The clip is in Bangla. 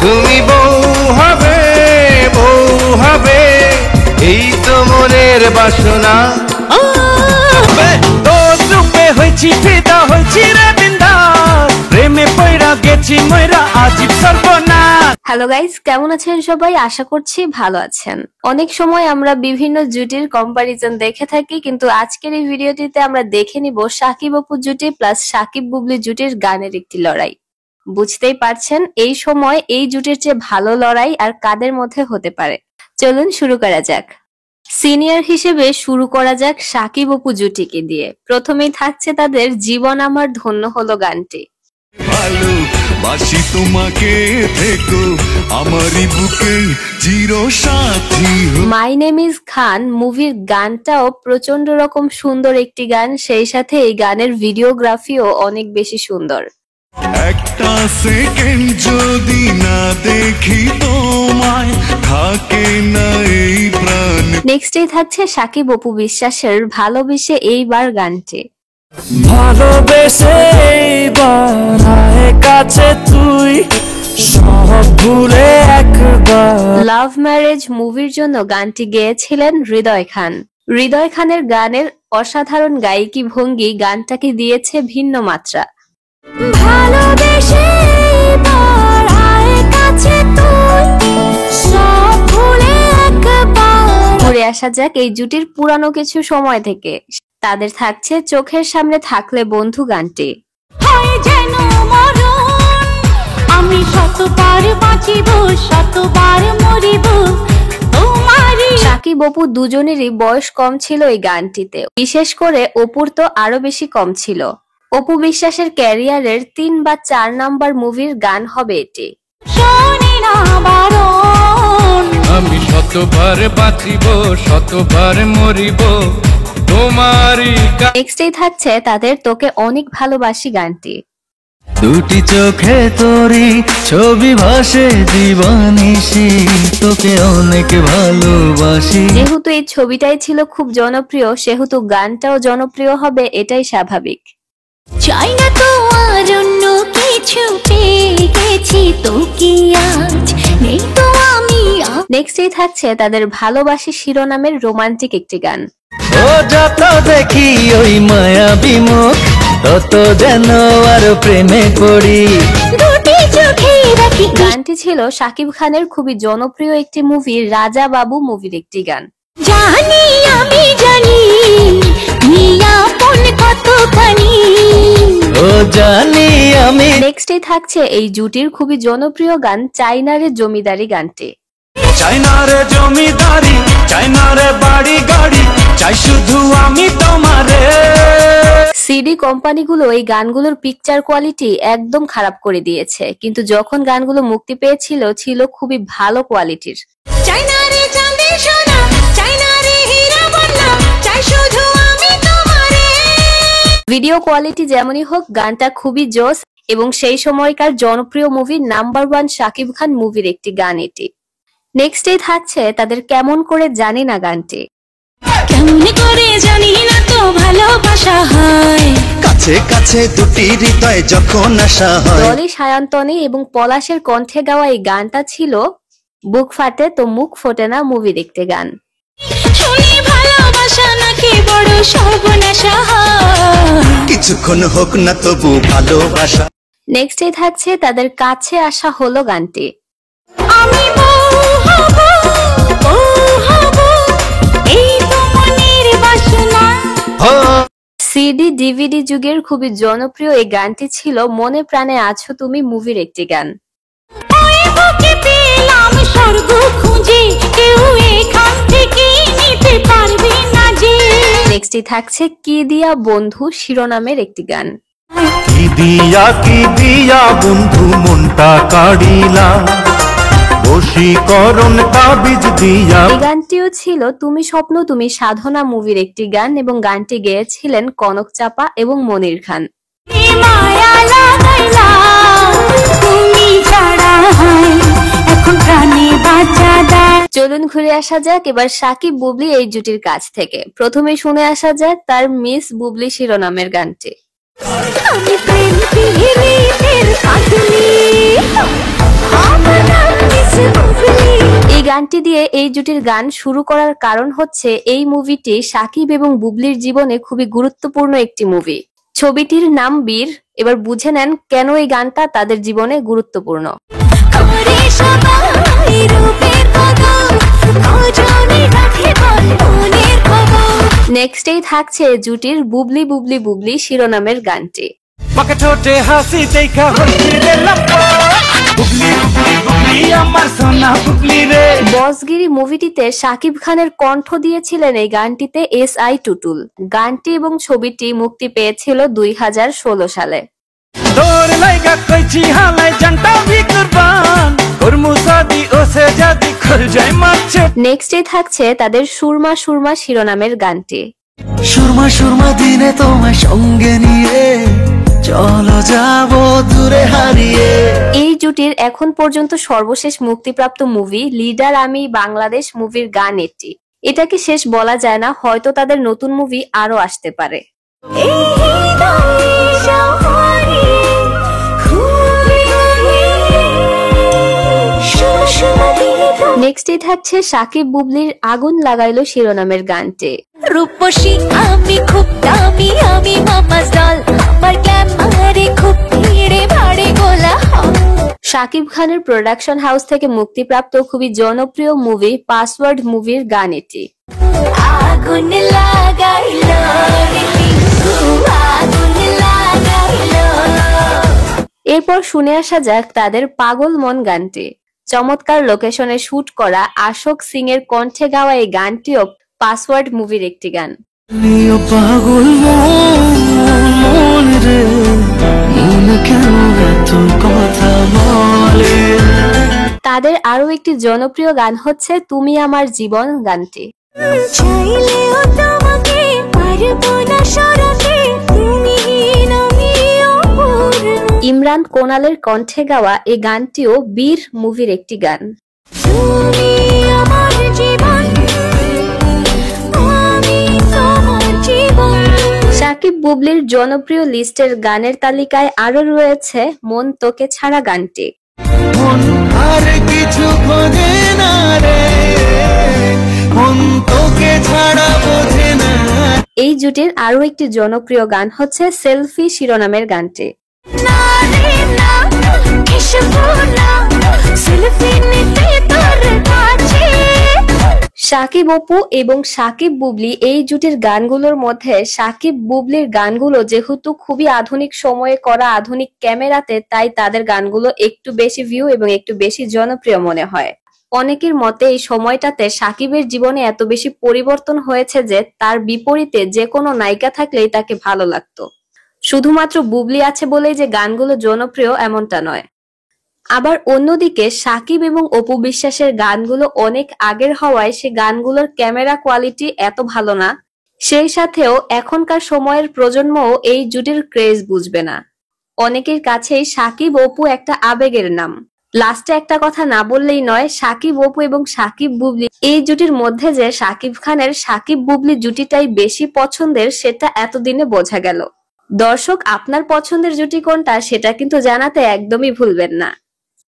তুমি বউ হবে, বউ হবে, এই তো মনের বাসনা। তোর রূপে হয়েছি ফিদা, হয়েছি রে বিন্দাস, প্রেমে পয়রা গেছি ময়রা আজীব সর্বনাশ। হ্যালো গাইস, কেমন আছেন সবাই? আশা করছি ভালো আছেন। অনেক সময় আমরা বিভিন্ন জুটির কম্পারিজন দেখে থাকি, কিন্তু আজকের এই ভিডিওটিতে আমরা দেখে নিব সাকিব অপু জুটি প্লাস সাকিব বুবলি জুটির গানের একটি লড়াই। বুঝতেই পারছেন এই সময় এই জুটির চেয়ে ভালো লড়াই আর কাদের মধ্যে হতে পারে। চলুন শুরু করা যাক। সিনিয়র হিসেবে শুরু করা যাক সাকিব অপু জুটিকে দিয়ে। প্রথমেই থাকছে তাদের জীবন আমার ধন্য হলো গানটি। ভালোবাসি তোমাকে, থেকো আমারই বুকে চিরসাথী। মাই নেম ইজ খান মুভির গানটাও প্রচন্ড রকম সুন্দর একটি গান, সেই সাথে এই গানের ভিডিওগ্রাফিও অনেক বেশি সুন্দর। একটা সেকেন্ড যদি না দেখি তোমায়, থাকে না এই প্রাণ। নেক্সটেই থাকছে সাকিব অপু বিশ্বাসের ভালোবেসে এইবার গানটি। ভালোবেসে এইবার আয় কাছে তুই, সব ভুলে একবার। লাভ ম্যারেজ মুভির জন্য গানটি গেয়েছিলেন হৃদয় খান। হৃদয় খানের গানের অসাধারণ গায়িকী ভঙ্গি গানটাকে দিয়েছে ভিন্ন মাত্রা। ভালোবেসে এইবার আয় কাছে তুই, সব ভুলে একবার। ঘুরে আসা যাক এই জুটির পুরানো কিছু সময় থেকে। তাদের থাকছে চোখের সামনে থাকলে বন্ধু গানটি। আমি শতবার বাঁচিব, শতবার মরিব তোমারই। সাকিব অপু দুজনেরই বয়স কম ছিল এই গানটিতে, বিশেষ করে অপুর তো আরো বেশি কম ছিল। অপু বিশ্বাসের ক্যারিয়ারের 3 বা 4 নাম্বার মুভির গান হবে এটি। আমি শতবার বাঁচিব, শতবার মরিব তোমারই। নেক্সটেই থাকছে তাদের তোকে অনেক ভালোবাসি গানটি। দুটি চোখে তোরই ছবি ভাসে দিবানিশি, তোকে অনেক ভালোবাসি। যেহেতু এই ছবিটাই ছিল খুব জনপ্রিয়, সেহেতু গানটাও জনপ্রিয় হবে, এটাই স্বাভাবিক। চাই না তোমার অন্য কিছু, পেয়ে গেছি তোকে আজ, নেই তো আমি। নেক্সটেই থাকছে তাদের ভালোবাসি শিরোনামের রোমান্টিক একটি গান। ও যত দেখি ওই মায়াবী মুখ, তত যেন আর প্রেমে পড়ি। গানটি ছিল শাকিব খানের খুবই জনপ্রিয় একটি মুভি রাজা বাবু মুভির একটি গান। জানি আমি জানি কতখানি, ও জানি আমি। নেক্সটে থাকছে এই জুটির খুবই জনপ্রিয় গান চাইনারে জমিদারি গানটি। চাই না রে জমিদারি, চাই না রে বাড়ি গাড়ি, চাই শুধু আমি তোমারে। সিডি কোম্পানিগুলো এই গানগুলোর পিকচার কোয়ালিটি একদম খারাপ করে দিয়েছে, কিন্তু যখন গানগুলো মুক্তি পেয়েছিল ছিল খুবই ভালো কোয়ালিটির। চাই না রে চাঁদে সোনা, চাই না রে হীরা বন্যা, চাই শুধু আমি তোমারে। ভিডিও কোয়ালিটি যেমনই হোক, গানটা খুবই জোস এবং সেই সময়কার জনপ্রিয় মুভি নাম্বার 1 শাকিব খান মুভির একটি গান এটি। নেক্সটেই থাকছে তাদের কেমন করে জানি না গানটি। কেমন করে জানি না তো ভালোবাসা হয়, কাছে কাছে দুটি হৃদয় যখন আসা হয়। ডলি সায়ন্তনী এবং পলাশের কণ্ঠে গাওয়া এই গানটা ছিল বুক ফাটে তো মুখ ফোটে না মুভির একটি গান। শুনি ভালোবাসা নাকি বড় সর্বনাশা হয়, কিছুক্ষণ হোক না তবু ভালোবাসা। নেক্সটে থাকছে তাদের কাছে আসা হলো গানটি। আমি সিডি ডিভিডি যুগের খুবই জনপ্রিয় এই গানটি ছিল মনে প্রাণে আছো তুমি মুভির একটি গান। নেক্সটে থাকছে কি দিয়া বন্ধু শিরোনামের একটি গান। কি দিয়া বন্ধু মনটা কাড়িলা, বশীকরণ তাবিজ দিয়া। এই গানটিও ছিল তুমি স্বপ্ন তুমি সাধনা মুভির একটি গান এবং গানটি গেয়েছিলেন কনক চাপা এবং মনির খান। চলুন ঘুরে আসা যাক এবার সাকিব বুবলি এই জুটির কাছ থেকে। প্রথমে শুনে আসা যাক তার মিস বুবলি শিরোনামের গানটি। আমি প্রেম পিহিলি তের কাঁদলি, আমরা গানটি দিয়ে এই জুটির গান শুরু করার কারণ হচ্ছে এই মুভিটি সাকিব এবং বুবলির জীবনে খুবই গুরুত্বপূর্ণ একটি মুভি। ছবিটির নাম বীর। এবার বুঝে নেন কেন এই গানটা তাদের জীবনে গুরুত্বপূর্ণ। নেক্সটেই থাকছে জুটির বুবলি বুবলি বুবলি শিরোনামের গানটি। বাঁকা ঠোঁটে হাসি দেখা হচ্ছে রে লম্বা, বুবলি বুবলি বুবলি আমার সোনা বুবলি রে। বসগিরি মুভিটিতে শাকিব খানের কণ্ঠ দিয়েছিলেন এই গানটিতে SI টুটুল। গানটি এবং ছবিটি মুক্তি পেয়েছিল 2016 সালে। তোর লাইগা কইছি হালাই জানটা ভি কুরবান, করমু সাদি ওসে জাদি খুল যায় মাছে। নেক্সটে থাকছে তাদের সুরমা সুরমা শিরোনামের গানটি। সুরমা সুরমা দিনে তোমায় সঙ্গে নিয়ে চলো যাবো দূরে হারিয়ে। এই জুটির এখন পর্যন্ত সর্বশেষ মুক্তিপ্রাপ্ত মুভি লিডার আমি বাংলাদেশ মুভির গান এটি। এটাকে শেষ বলা যায় না, হয়তো তাদের নতুন মুভি আরো আসতে পারে। নেক্সটে থাকছে সাকিব বুবলির আগুন লাগাইলো শিরোনামের গানটি। রূপসী আমি খুব দামি, আমি মামার দল, আমার গ্ল্যামারে খুব ভিড়ে ভাড়ে গোলা। শাকিব খানের প্রোডাকশন হাউস থেকে মুক্তিপ্রাপ্ত খুবই জনপ্রিয় মুভি পাসওয়ার্ড মুভির গান এটি। আগুন লাগাইলো রে টিঙ্কু, আগুন লাগাইলো। এরপর শুনে আসা যাক তাদের পাগল মন গানটি। চমৎকার লোকেশনে শুট করা আশোক সিং এর কণ্ঠে গাওয়া এই গানটিও পাসওয়ার্ড মুভির একটি গান। পাগল মন রে, মন কেন এত কথা বলে। তাদের আরো একটি জনপ্রিয় গান হচ্ছে তুমি আমার জীবন গানটি। চাইলেও তোমাকে পারবো না সরাতে, তুমি নামি অপূর্ণ। ইমরান কোনালের কণ্ঠে গাওয়া এই গানটিও বীর মুভির একটি গান। তুমি আমার জীবন, আমি তোমার জীবন। সাকিব বুবলির জনপ্রিয় লিস্টের গানের তালিকায় আরো রয়েছে মন তোকে ছাড়া গানটি। মন আর কিছু খোঁজে না রে, মন তোকে ছাড়া বোঝে না। এই জুটির আরো একটি জনপ্রিয় গান হচ্ছে সেলফি শিরোনামের গানটি। না রে না, এসবো না, সেলফি নিতে তোর কাছে। সাকিব অপু এবং সাকিব বুবলি এই জুটির গানগুলোর মধ্যে সাকিব বুবলির গানগুলো যেহেতু খুবই আধুনিক সময়ে করা আধুনিক ক্যামেরাতে, তাই তাদের গানগুলো একটু বেশি ভিউ এবং একটু বেশি জনপ্রিয় মনে হয়। অনেকের মতে এই সময়টাতে সাকিবের জীবনে এত বেশি পরিবর্তন হয়েছে যে তার বিপরীতে যে কোনো নায়িকা থাকলেই তাকে ভালো লাগতো। শুধুমাত্র বুবলি আছে বলেই যে গানগুলো জনপ্রিয় এমনটা নয়। আবার অন্যদিকে সাকিব এবং অপু বিশ্বাসের গানগুলো অনেক আগের হওয়ায় সে গানগুলোর ক্যামেরা কোয়ালিটি এত ভালো না। সেই সাথেও এখনকার সময়ের প্রজন্মও এই জুটির ক্রেজ বুঝবে না। অনেকের কাছেই সাকিব অপু একটা আবেগের নাম। লাস্টে একটা কথা না বললেই নয়, সাকিব অপু এবং সাকিব বুবলি এই জুটির মধ্যে যে সাকিব খানের সাকিব বুবলি জুটিটাই বেশি পছন্দের সেটা এতদিনে বোঝা গেল। দর্শক, আপনার পছন্দের জুটি কোনটা সেটা কিন্তু জানাতে একদমই ভুলবেন না।